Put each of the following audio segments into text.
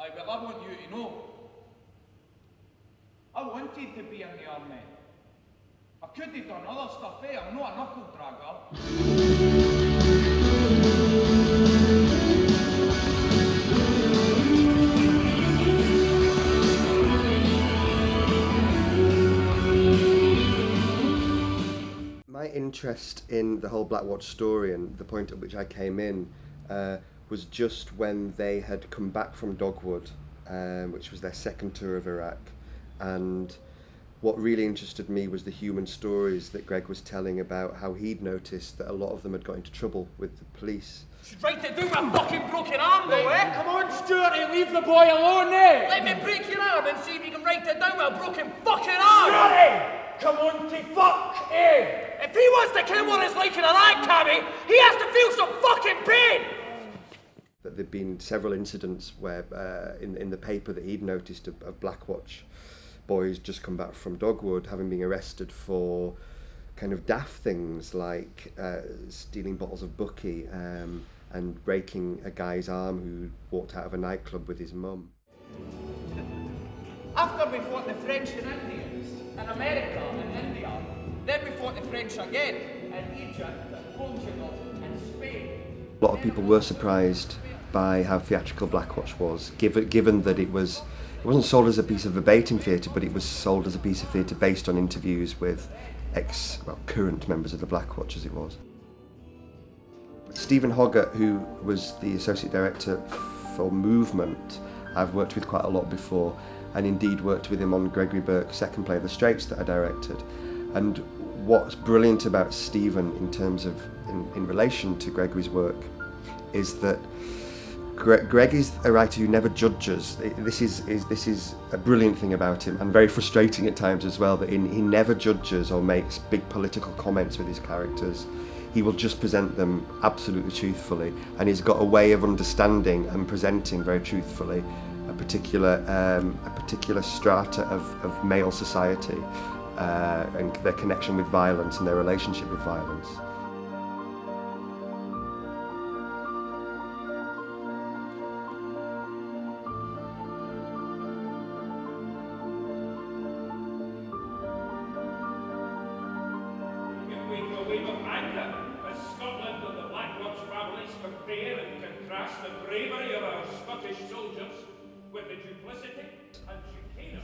Aye, well, I want you to know. I wanted to be in the army. I could have done other stuff, eh? I'm not a knuckle dragger. My interest in the whole Black Watch story and the point at which I came in was just when they had come back from Dogwood, which was their second tour of Iraq, and what really interested me was the human stories that Greg was telling about how he'd noticed that a lot of them had got into trouble with the police. She's right to do with a fucking broken arm, though, eh? Come on, Stuart, leave the boy alone, eh? Let me break your arm and see if you can write it down with a broken fucking arm! Stuart! Come on to fuck, eh? If he wants to kill what it's like in Iraq, Cammy, he has to feel some fucking pain! That there'd been several incidents where, in the paper that he'd noticed of Black Watch boys just come back from Dogwood, having been arrested for kind of daft things like stealing bottles of Bucky and breaking a guy's arm who walked out of a nightclub with his mum. After we fought the French and Indians, in America and India, then we fought the French again, in Egypt and Portugal and Spain. A lot of people were surprised by how theatrical Black Watch was, given that it wasn't sold as a piece of verbatim theatre, but it was sold as a piece of theatre based on interviews with current members of the Black Watch, as it was. Stephen Hoggart, who was the Associate Director for Movement, I've worked with quite a lot before, and indeed worked with him on Gregory Burke's second play, The Straits, that I directed. And what's brilliant about Stephen in terms of, in relation to Gregory's work, is that Greg is a writer who never judges. This is a brilliant thing about him, and very frustrating at times as well, that he never judges or makes big political comments with his characters. He will just present them absolutely truthfully, and he's got a way of understanding and presenting very truthfully a particular strata of male society and their connection with violence and their relationship with violence.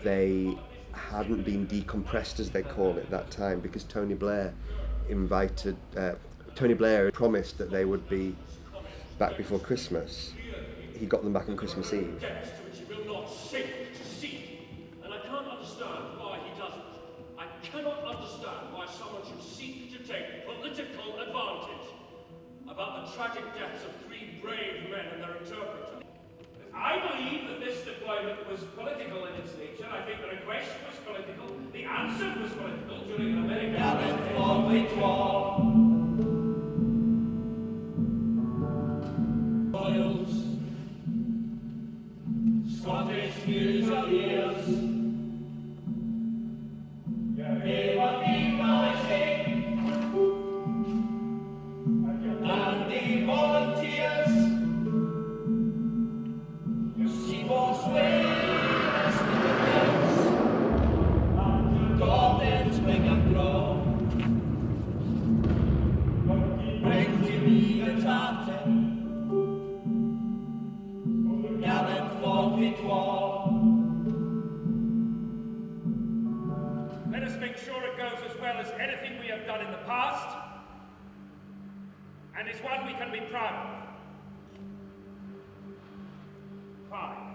They hadn't been decompressed, as they call it, that time, because Tony Blair promised that they would be back before Christmas. He got them back on Christmas Eve. And I can't understand why he doesn't. I cannot understand why someone should seek to take political advantage about the tragic deaths of three brave men and their interpreter. I believe that this deployment was political in its nature. I think the request was political. The answer was political during an American Royals, Scottish Fusiliers, they were demolishing, and the volunteers. Bring to me the tartan, gallant fort Victoire. Let us make sure it goes as well as anything we have done in the past, and is one we can be proud of. 5.